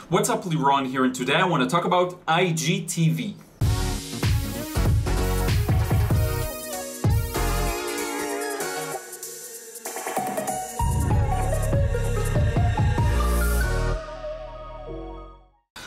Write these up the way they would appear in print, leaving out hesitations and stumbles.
What's up, Liron here, and today I want to talk about IGTV.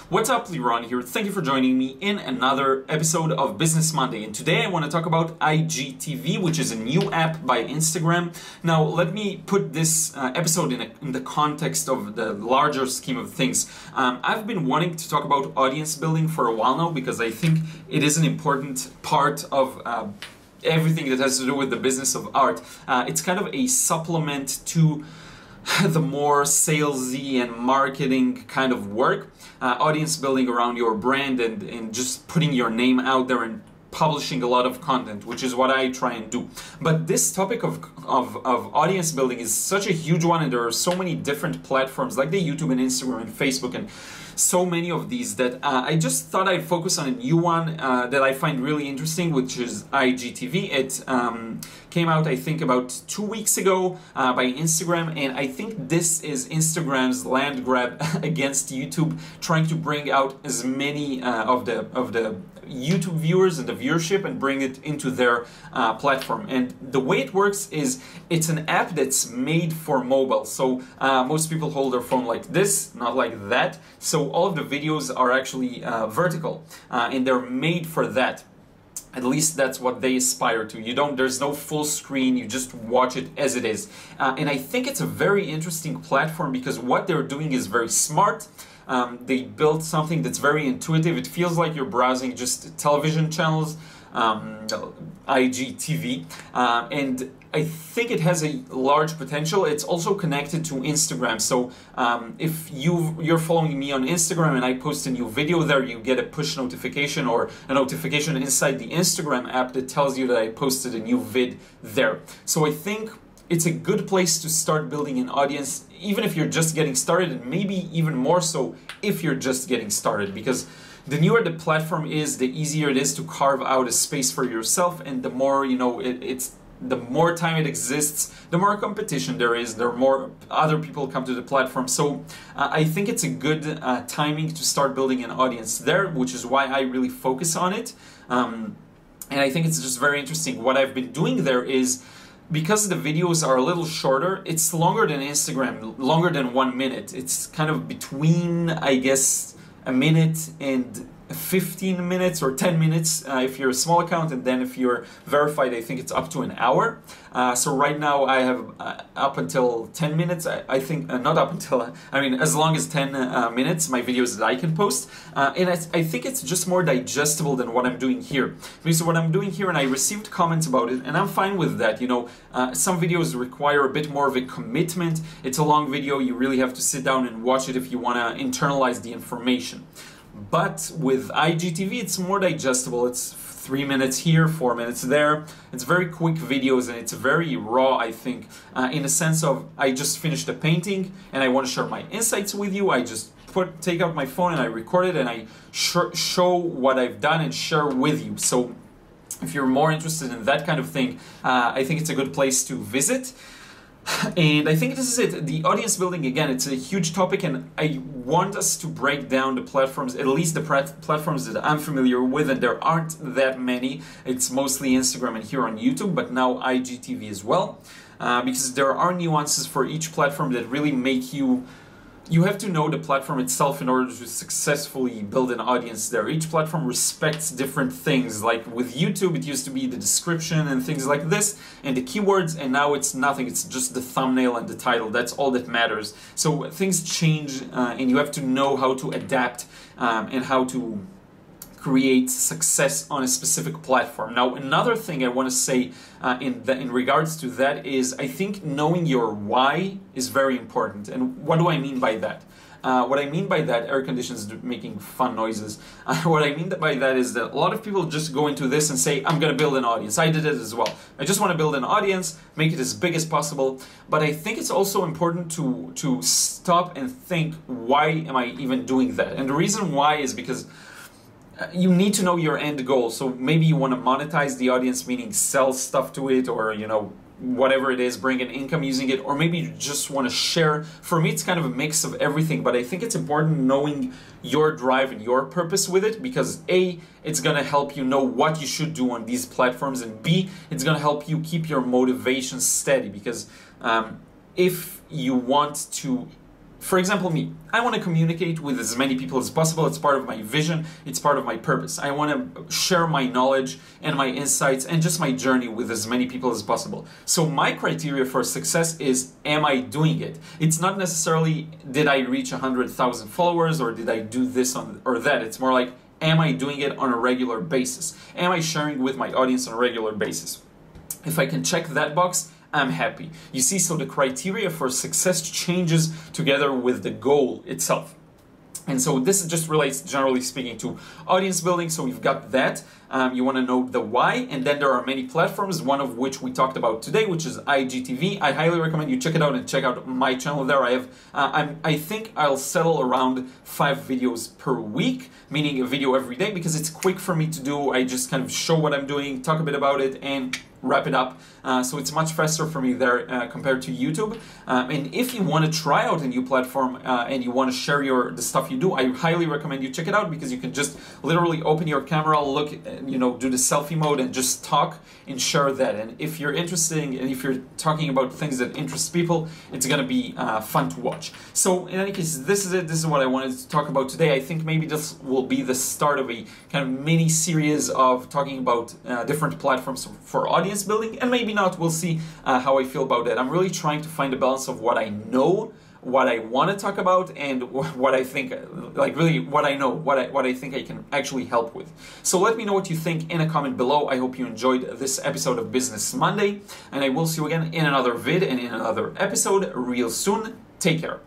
What's up, Liron here. Thank you for joining me in another episode of Business Monday. And today I want to talk about IGTV, which is a new app by Instagram. Now, let me put this episode in the context of the larger scheme of things. I've been wanting to talk about audience building for a while now because I think it is an important part of everything that has to do with the business of art. It's kind of a supplement to the more salesy and marketing kind of work, audience building around your brand and just putting your name out there and publishing a lot of content, which is what I try and do. But this topic of audience building is such a huge one, and there are so many different platforms like the YouTube and Instagram and Facebook and so many of these that I just thought I'd focus on a new one that I find really interesting, which is IGTV. It came out, I think, about 2 weeks ago by Instagram, and I think this is Instagram's land grab against YouTube, trying to bring out as many of the YouTube viewers and the viewership and bring it into their platform. And the way it works is it's an app that's made for mobile. So most people hold their phone like this, not like that. So all of the videos are actually vertical and they're made for that. At least that's what they aspire to. There's no full screen, you just watch it as it is. And I think it's a very interesting platform because what they're doing is very smart. They built something that's very intuitive. It feels like you're browsing just television channels, IGTV, and I think it has a large potential. It's also connected to Instagram. So if you're following me on Instagram and I post a new video there, you get a push notification or a notification inside the Instagram app that tells you that I posted a new vid there. So I think it's a good place to start building an audience, even if you're just getting started, and maybe even more so if you're just getting started, because the newer the platform is, the easier it is to carve out a space for yourself, and the more, the more time it exists, the more competition there is, the more other people come to the platform. So I think it's a good timing to start building an audience there, which is why I really focus on it. And I think it's just very interesting. What I've been doing there is, because the videos are a little shorter, it's longer than Instagram, longer than 1 minute. It's kind of between, I guess, a minute and 15 minutes or 10 minutes if you're a small account, and then if you're verified, I think it's up to an hour. So right now I have up until 10 minutes, I think, not up until, as long as 10 minutes, my videos that I can post. And I think it's just more digestible than what I'm doing here. Because what I'm doing here, and I received comments about it, and I'm fine with that. Some videos require a bit more of a commitment. It's a long video, you really have to sit down and watch it if you want to internalize the information. But with IGTV, it's more digestible. It's 3 minutes here, 4 minutes there. It's very quick videos, and it's very raw, I think, in the sense of I just finished a painting and I want to share my insights with you. I just take out my phone and I record it and I show what I've done and share with you. So if you're more interested in that kind of thing, I think it's a good place to visit. And I think this is it. The audience building, again, it's a huge topic, and I want us to break down the platforms, at least the platforms that I'm familiar with, and there aren't that many. It's mostly Instagram and here on YouTube, but now IGTV as well, because there are nuances for each platform that really make you have to know the platform itself in order to successfully build an audience there. Each platform respects different things. Like with YouTube, it used to be the description and things like this, and the keywords, and now it's nothing. It's just the thumbnail and the title. That's all that matters. So things change, and you have to know how to adapt and how to create success on a specific platform. Now, another thing I want to say in regards to that is I think knowing your why is very important. And what do I mean by that? What I mean by that, air conditioners making fun noises. What I mean by that is that a lot of people just go into this and say, I'm going to build an audience. I did it as well. I just want to build an audience, make it as big as possible. But I think it's also important to stop and think, why am I even doing that? And the reason why is because you need to know your end goal. So maybe you want to monetize the audience, meaning sell stuff to it, or whatever it is, bring an income using it, or maybe you just want to share. For me, it's kind of a mix of everything, but I think it's important knowing your drive and your purpose with it, because A, it's going to help you know what you should do on these platforms, and B, it's going to help you keep your motivation steady, because if you want to, for example, me, I want to communicate with as many people as possible. It's part of my vision. It's part of my purpose. I want to share my knowledge and my insights and just my journey with as many people as possible. So my criteria for success is, am I doing it? It's not necessarily, did I reach 100,000 followers, or did I do this or that? It's more like, am I doing it on a regular basis? Am I sharing with my audience on a regular basis? If I can check that box, I'm happy. You see, so the criteria for success changes together with the goal itself. And so this just relates, generally speaking, to audience building. So we've got that. You want to know the why, and then there are many platforms, one of which we talked about today, which is IGTV. I highly recommend you check it out and check out my channel there. I have, I think I'll settle around 5 videos per week, meaning a video every day, because it's quick for me to do. I just kind of show what I'm doing, talk a bit about it, and wrap it up. So it's much faster for me there compared to YouTube. And if you want to try out a new platform and you want to share the stuff you do, I highly recommend you check it out, because you can just literally open your camera, look, do the selfie mode and just talk and share that. And if you're interested, and if you're talking about things that interest people, it's going to be fun to watch. So in any case, this is it. This is what I wanted to talk about today. I think maybe this will be the start of a kind of mini series of talking about different platforms for audience building, and maybe not. We'll see how I feel about that. I'm really trying to find a balance of what I know, what I want to talk about, and what I think, like really what I know, what I think I can actually help with. So let me know what you think in a comment below. I hope you enjoyed this episode of Business Monday, and I will see you again in another vid and in another episode real soon. Take care.